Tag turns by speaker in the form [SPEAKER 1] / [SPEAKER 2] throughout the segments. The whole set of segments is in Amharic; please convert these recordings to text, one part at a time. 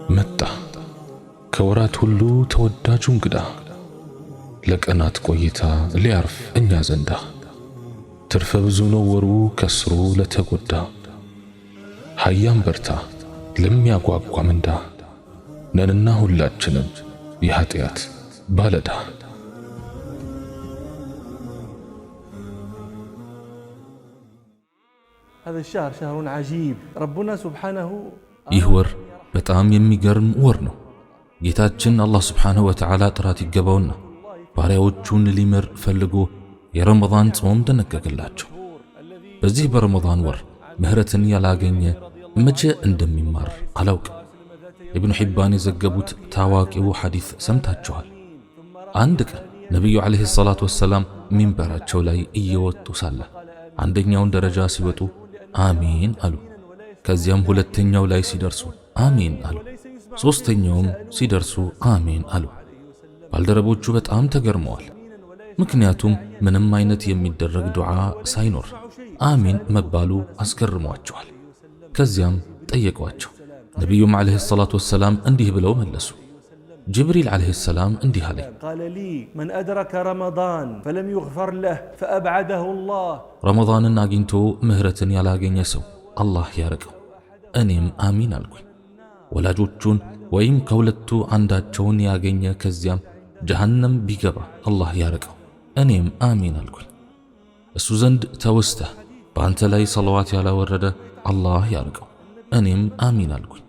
[SPEAKER 1] መጣ ከወራት ሁሉ ተወዳጁ እንግዳ ለቀናት ቆይታ ሊያርፍ እኛ ዘንዳ ትርፈ ብዙ ነው ወሩ ከስሩ ለተጎዳ ሀያም በርታ ለሚያጓጓ ምንዳ ነንና ሁላችንም የኃጢአት ባለዳ
[SPEAKER 2] هذا الشهر شهر عجيب ربنا سبحانه
[SPEAKER 3] ይህ ወር በጣም የሚገርም ወር ነው። ጌታችን አላህ ስብሓንሁ ወተዓላ ጥራት ይገባውና ባሪያዎቹን ሊምር ፈልጎ የረመዳን ጾም ደነገገላቸው። በዚህ በረመዳን ወር ምህረትን ያላገኘ መቼ እንደሚማር አላውቅም። ኢብኑ ሒባን የዘገቡት ታዋቂው ሐዲስ ሰምታችኋል። አንድ ቀን ነቢዩ ዓለይሂ ሰላቱ ወሰላም ሚንበራቸው ላይ እየወጡ ሳለ አንደኛውን ደረጃ ሲወጡ አሚን አሉ። ከዚያም ሁለተኛው ላይ ሲደርሱ አሚን አሉ። ሶስተኛውም ሲደርሱ አሚን አሉ። ባልደረቦቹ በጣም ተገርመዋል። ምክንያቱም ምንም አይነት የሚደረግ ዱዓ ሳይኖር አሚን መባሉ አስገርሟቸዋል። ከዚያም ጠየቋቸው። ነቢዩም ዓለይሂ ሰላቱ ወሰላም እንዲህ ብለው መለሱ። ጅብሪል ዓለይሂ ሰላም እንዲህ አለኝ፣
[SPEAKER 2] قال لي من أدرك رمضان فلم يغفر له فأبعده الله
[SPEAKER 3] ረመዳንን አግኝቶ ምህረትን ያላገኘ ሰው አላህ ያርቀው። እኔም አሚን አልኩኝ። ወላጆቹን ወይም ከሁለቱ አንዳቸውን ያገኘ ከዚያም ጀሃነም ቢገባ አላህ ያርቀው። እኔም አሚን አልኩኝ። እሱ ዘንድ ተወስተህ በአንተ ላይ ሰለዋት ያላወረደ አላህ ያርቀው። እኔም አሚን አልኩኝ።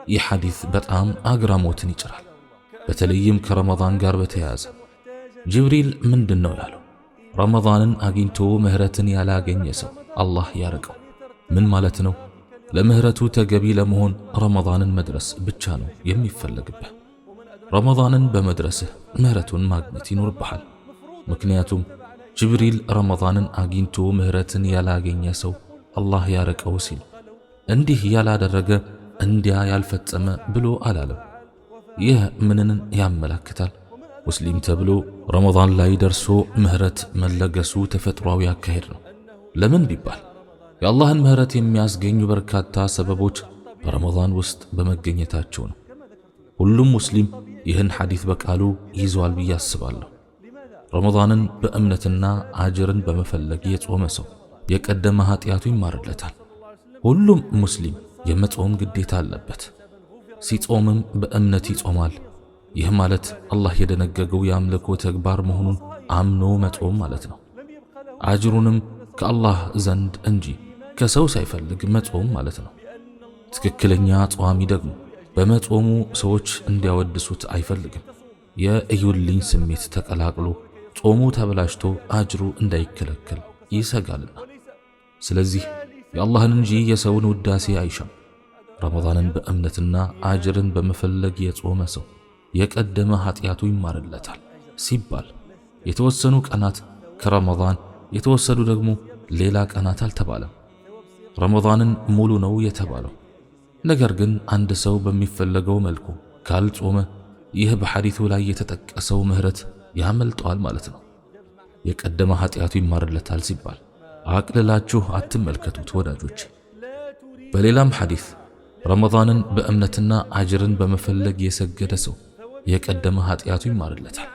[SPEAKER 3] ይህ ሐዲስ በጣም አግራሞትን ይጭራል። በተለይም ከረመዳን ጋር በተያያዘ ጅብሪል ምንድነው ያለው? ረመዳንን አግኝቶ ምህረትን ያላገኘ ሰው አላህ ያርቀው። ምን ማለት ነው? ለምህረቱ ተገቢ ለመሆን ረመዳንን መድረስ ብቻ ነው የሚፈለግብህ። ረመዳንን በመድረስህ ምህረቱን ማግኘት ይኖርብሃል። ምክንያቱም ጅብሪል ረመዳንን አግኝቶ ምህረትን ያላገኘ ሰው አላህ ያርቀው ሲል እንዲህ ያላደረገ እንዲያ ያልፈጸመ ብሎ አላለም። ይህ ምንን ያመለክታል? ሙስሊም ተብሎ ረመዳን ላይ ደርሶ ምህረት መለገሱ ተፈጥሯዊ አካሄድ ነው። ለምን ቢባል የአላህን ምህረት የሚያስገኙ በርካታ ሰበቦች በረመዳን ውስጥ በመገኘታቸው ነው። ሁሉም ሙስሊም ይህን ሐዲስ በቃሉ ይዟል ብዬ አስባለሁ። ረመዳንን በእምነትና አጅርን በመፈለግ የጾመ ሰው የቀደመ ኃጢአቱ ይማርለታል። ሁሉም ሙስሊም የመጾም ግዴታ አለበት። ሲጾምም በእምነት ይጾማል። ይህ ማለት አላህ የደነገገው የአምልኮ ተግባር መሆኑን አምኖ መጾም ማለት ነው። አጅሩንም ከአላህ ዘንድ እንጂ ከሰው ሳይፈልግ መጾም ማለት ነው። ትክክለኛ ጿሚ ደግሞ በመጾሙ ሰዎች እንዲያወድሱት አይፈልግም። የእዩልኝ ስሜት ተቀላቅሎ ጾሙ ተበላሽቶ አጅሩ እንዳይከለከል ይሰጋልና። ስለዚህ የአላህን እንጂ የሰውን ውዳሴ አይሻም። ረመዳንን በእምነትና አጅርን በመፈለግ የጾመ ሰው የቀደመ ኃጢአቱ ይማርለታል ሲባል የተወሰኑ ቀናት ከረመዳን የተወሰዱ ደግሞ ሌላ ቀናት አልተባለም። ረመዳንን ሙሉ ነው የተባለው። ነገር ግን አንድ ሰው በሚፈለገው መልኩ ካልጾመ ይህ በሐዲቱ ላይ የተጠቀሰው ምህረት ያመልጠዋል ማለት ነው። የቀደመ ኃጢአቱ ይማርለታል ሲባል አቅልላችሁ አትመልከቱት ወዳጆች። በሌላም ሐዲስ ረመዳንን በእምነትና አጅርን በመፈለግ የሰገደ ሰው የቀደመ ኃጢአቱ ይማርለታል።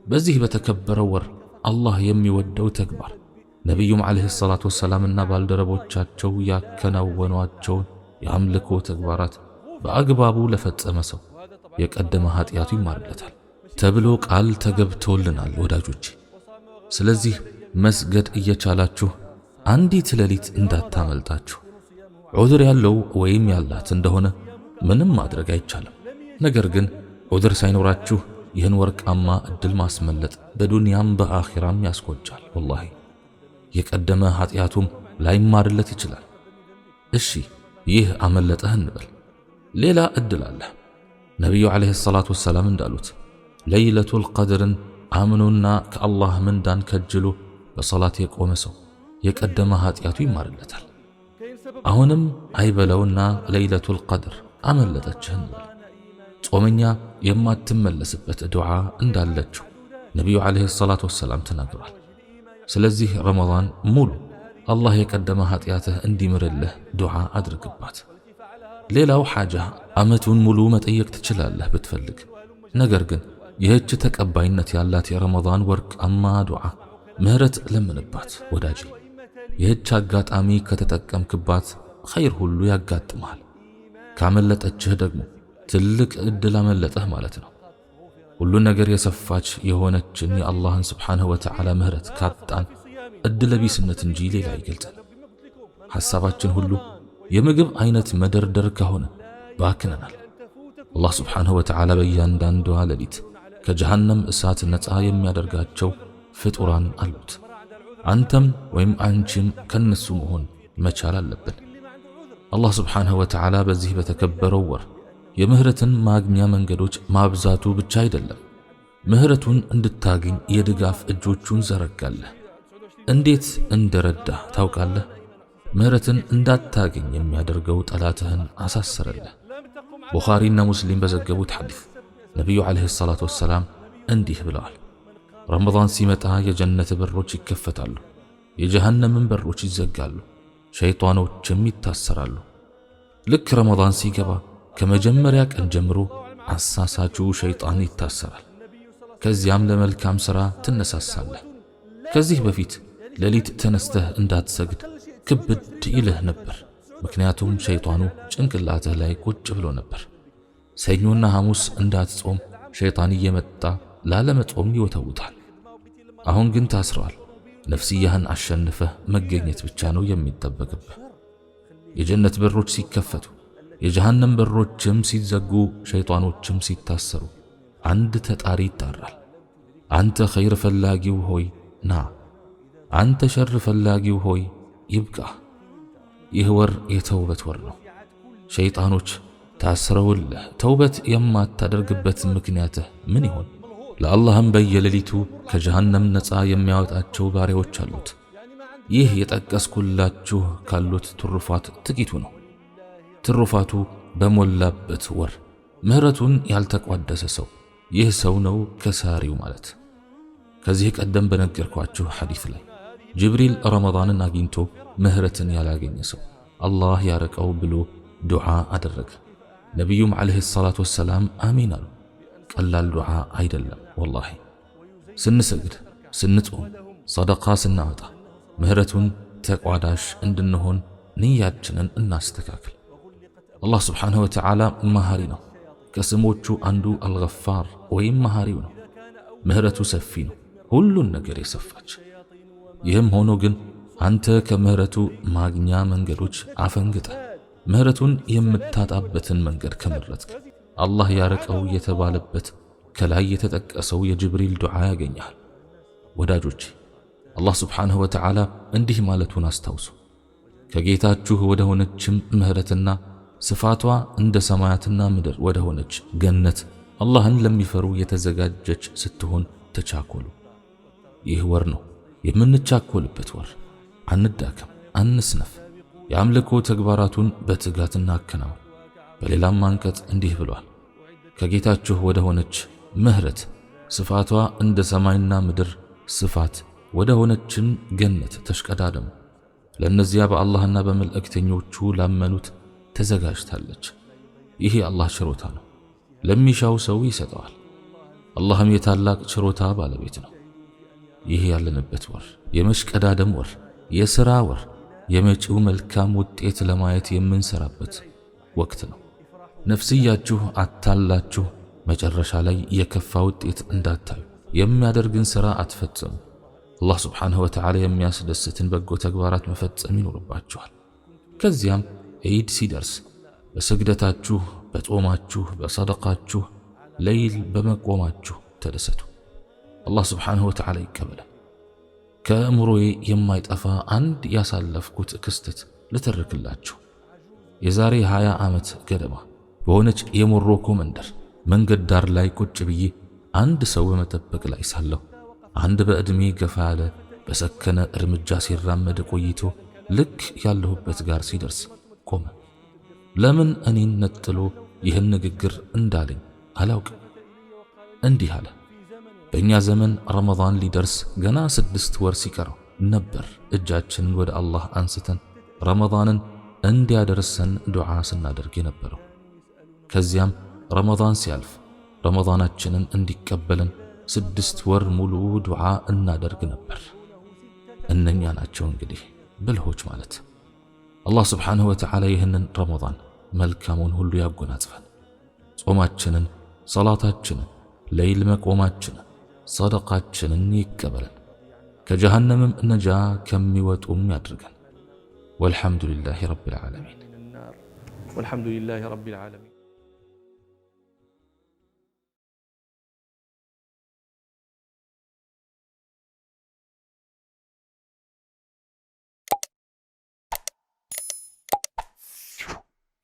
[SPEAKER 3] በዚህ በተከበረው ወር አላህ የሚወደው ተግባር ነቢዩም ዓለይሂ ሰላቱ ወሰላምና ባልደረቦቻቸው ያከናወኗቸውን የአምልኮ ተግባራት በአግባቡ ለፈጸመ ሰው የቀደመ ኃጢአቱ ይማርለታል ተብሎ ቃል ተገብቶልናል ወዳጆች። ስለዚህ መስገድ እየቻላችሁ አንዲት ሌሊት እንዳታመልጣችሁ። ዑድር ያለው ወይም ያላት እንደሆነ ምንም ማድረግ አይቻልም። ነገር ግን ዑድር ሳይኖራችሁ ይህን ወርቃማ እድል ማስመለጥ በዱንያም በአኺራም ያስቆጫል። ወላሂ የቀደመ ኃጢአቱም ላይማርለት ይችላል። እሺ ይህ አመለጠህ እንበል። ሌላ እድል አለ። ነቢዩ ዓለይሂ ሰላቱ ወሰላም እንዳሉት ለይለቱል ቀድርን አምኖና ከአላህ ምንዳን ከጅሎ በሰላት የቆመ ሰው የቀደመ ኃጢአቱ ይማርለታል። አሁንም አይበለውና ለይለቱል ቀድር አመለጠችህ እንበል። ጾመኛ የማትመለስበት ዱዓ እንዳለችው ነቢዩ ዓለይሂ ሰላቱ ወሰላም ተናግሯል። ስለዚህ ረመዳን ሙሉ አላህ የቀደመ ኃጢአትህ እንዲምርልህ ዱዓ አድርግባት። ሌላው ሓጃ ዓመቱን ሙሉ መጠየቅ ትችላለህ ብትፈልግ። ነገር ግን ይህች ተቀባይነት ያላት የረመዳን ወርቃማ ዱዓ ምህረት ለምንባት ወዳጄ። ይህች አጋጣሚ ከተጠቀምክባት ኸይር ሁሉ ያጋጥማል። ካመለጠችህ ደግሞ ትልቅ ዕድል አመለጠህ ማለት ነው። ሁሉን ነገር የሰፋች የሆነችን የአላህን ስብሓንሁ ወተዓላ ምህረት ካጣን ዕድለቢስነት እንጂ ሌላ አይገልጸን። ሐሳባችን ሁሉ የምግብ አይነት መደርደር ከሆነ ባክነናል። አላህ ስብሓንሁ ወተዓላ በእያንዳንዷ ሌሊት ከጀሃነም እሳት ነፃ የሚያደርጋቸው ፍጡራን አሉት። አንተም ወይም አንቺም ከነሱ መሆን መቻል አለብን። አላህ ስብሓንሁ ወተዓላ በዚህ በተከበረው ወር የምህረትን ማግኛ መንገዶች ማብዛቱ ብቻ አይደለም፣ ምህረቱን እንድታገኝ የድጋፍ እጆቹን ዘረጋለህ። እንዴት እንደረዳህ ታውቃለህ? ምህረትን እንዳታገኝ የሚያደርገው ጠላትህን አሳሰረልህ። ቡኻሪና ሙስሊም በዘገቡት ሐዲስ ነቢዩ ዓለይሂ ሰላቱ ወሰላም እንዲህ ብለዋል። ረመዳን ሲመጣ የጀነት በሮች ይከፈታሉ፣ የጀሃነምን በሮች ይዘጋሉ፣ ሸይጣኖችም ይታሰራሉ። ልክ ረመዳን ሲገባ ከመጀመሪያ ቀን ጀምሮ አሳሳቹ ሸይጣን ይታሰራል። ከዚያም ለመልካም ሥራ ትነሳሳለህ። ከዚህ በፊት ሌሊት ተነስተህ እንዳትሰግድ ክብድ ይልህ ነበር፣ ምክንያቱም ሸይጣኑ ጭንቅላትህ ላይ ቁጭ ብሎ ነበር። ሰኞና ሐሙስ እንዳትጾም ሸይጣን እየመጣ ላለመጾም ይወተውታል። አሁን ግን ታስረዋል። ነፍስያህን አሸንፈህ መገኘት ብቻ ነው የሚጠበቅብህ። የጀነት በሮች ሲከፈቱ የጀሃነም በሮችም ሲዘጉ ሸይጣኖችም ሲታሰሩ አንድ ተጣሪ ይጣራል። አንተ ኸይር ፈላጊው ሆይ ና፣ አንተ ሸር ፈላጊው ሆይ ይብቃ። ይህ ወር የተውበት ወር ነው። ሸይጣኖች ታስረውልህ ተውበት የማታደርግበት ምክንያትህ ምን ይሆን? ለአላህም በየሌሊቱ ከጀሃነም ነፃ የሚያወጣቸው ባሪያዎች አሉት። ይህ የጠቀስኩላችሁ ካሉት ትሩፋት ጥቂቱ ነው። ትሩፋቱ በሞላበት ወር ምህረቱን ያልተቋደሰ ሰው ይህ ሰው ነው ከሳሪው ማለት። ከዚህ ቀደም በነገርኳችሁ ሐዲስ ላይ ጅብሪል ረመዳንን አግኝቶ ምህረትን ያላገኘ ሰው አላህ ያረቀው ብሎ ዱዓ አደረገ። ነቢዩም ዓለይሂ ሰላቱ ወሰላም አሚን አሉ። ቀላል ዱዓ አይደለም ወላሂ። ስንሰግድ፣ ስንጾም፣ ሰደቃ ስናወጣ ምህረቱን ተቋዳሽ እንድንሆን ንያችንን እናስተካክል። አላህ ስብሓንሁ ወተዓላ መሃሪ ነው። ከስሞቹ አንዱ አልገፋር ወይም መሃሪው ነው። ምህረቱ ሰፊ ነው፣ ሁሉን ነገር የሰፋች። ይህም ሆኖ ግን አንተ ከምህረቱ ማግኛ መንገዶች አፈንግጠ ምህረቱን የምታጣበትን መንገድ ከመረጥክ አላህ ያረቀው የተባለበት ከላይ የተጠቀሰው የጅብሪል ዱዓ ያገኛል። ወዳጆቼ አላህ ስብሓንሁ ወተዓላ እንዲህ ማለቱን አስታውሱ። ከጌታችሁ ወደ ሆነችም ምህረትና ስፋቷ እንደ ሰማያትና ምድር ወደ ሆነች ገነት አላህን ለሚፈሩ የተዘጋጀች ስትሆን ተቻኮሉ። ይህ ወር ነው የምንቻኮልበት ወር። አንዳከም፣ አንስነፍ። የአምልኮ ተግባራቱን በትጋት እናከናውን። በሌላም አንቀጽ እንዲህ ብሏል፣ ከጌታችሁ ወደ ሆነች ምህረት ስፋቷ እንደ ሰማይና ምድር ስፋት ወደ ሆነችን ገነት ተሽቀዳደሙ። ለእነዚያ በአላህና በመልእክተኞቹ ላመኑት ተዘጋጅታለች። ይህ የአላህ ችሮታ ነው፣ ለሚሻው ሰው ይሰጠዋል። አላህም የታላቅ ችሮታ ባለቤት ነው። ይህ ያለንበት ወር የመሽቀዳደም ወር፣ የሥራ ወር፣ የመጪው መልካም ውጤት ለማየት የምንሰራበት ወቅት ነው። ነፍስያችሁ አታላችሁ መጨረሻ ላይ የከፋ ውጤት እንዳታዩ የሚያደርግን ሥራ አትፈጽሙ። አላህ ስብሓንሁ ወተዓላ የሚያስደስትን በጎ ተግባራት መፈጸም ይኖርባችኋል። ከዚያም ዒድ ሲደርስ በስግደታችሁ፣ በጾማችሁ፣ በሰደቃችሁ፣ ለይል በመቆማችሁ ተደሰቱ። አላህ ስብሓንሁ ወተዓላ ይቀበለ። ከእምሮዬ የማይጠፋ አንድ ያሳለፍኩት ክስተት ልተርክላችሁ። የዛሬ 20 ዓመት ገደማ በሆነች የሞሮኮ መንደር መንገድ ዳር ላይ ቁጭ ብዬ አንድ ሰው በመጠበቅ ላይ ሳለሁ አንድ በዕድሜ ገፋ ያለ በሰከነ እርምጃ ሲራመድ ቆይቶ ልክ ያለሁበት ጋር ሲደርስ ቆመ። ለምን እኔን ነጥሎ ይህን ንግግር እንዳለኝ አላውቅም። እንዲህ አለ፣ በእኛ ዘመን ረመዳን ሊደርስ ገና 6 ወር ሲቀረው ነበር እጃችንን ወደ አላህ አንስተን ረመዳንን እንዲያደርሰን ዱዓ ስናደርግ የነበረው። ከዚያም ረመዳን ሲያልፍ ረመዳናችንን እንዲቀበለን 6 ወር ሙሉ ዱዓ እናደርግ ነበር። እነኛ ናቸው እንግዲህ ብልሆች ማለት። አላህ ስብሓንሁ ወተዓላ ይህንን ረመዳን መልካሙን ሁሉ ያጎናጽፈን። ጾማችንን፣ ሰላታችንን፣ ለይል መቆማችንን፣ ሰደቃችንን ይቀበለን። ከጀሃነምም ነጃ ከሚወጡም ያድርገን። ወልሐምዱሊላሂ ረቢል ዓለሚን።
[SPEAKER 2] والحمد لله رب العالمين.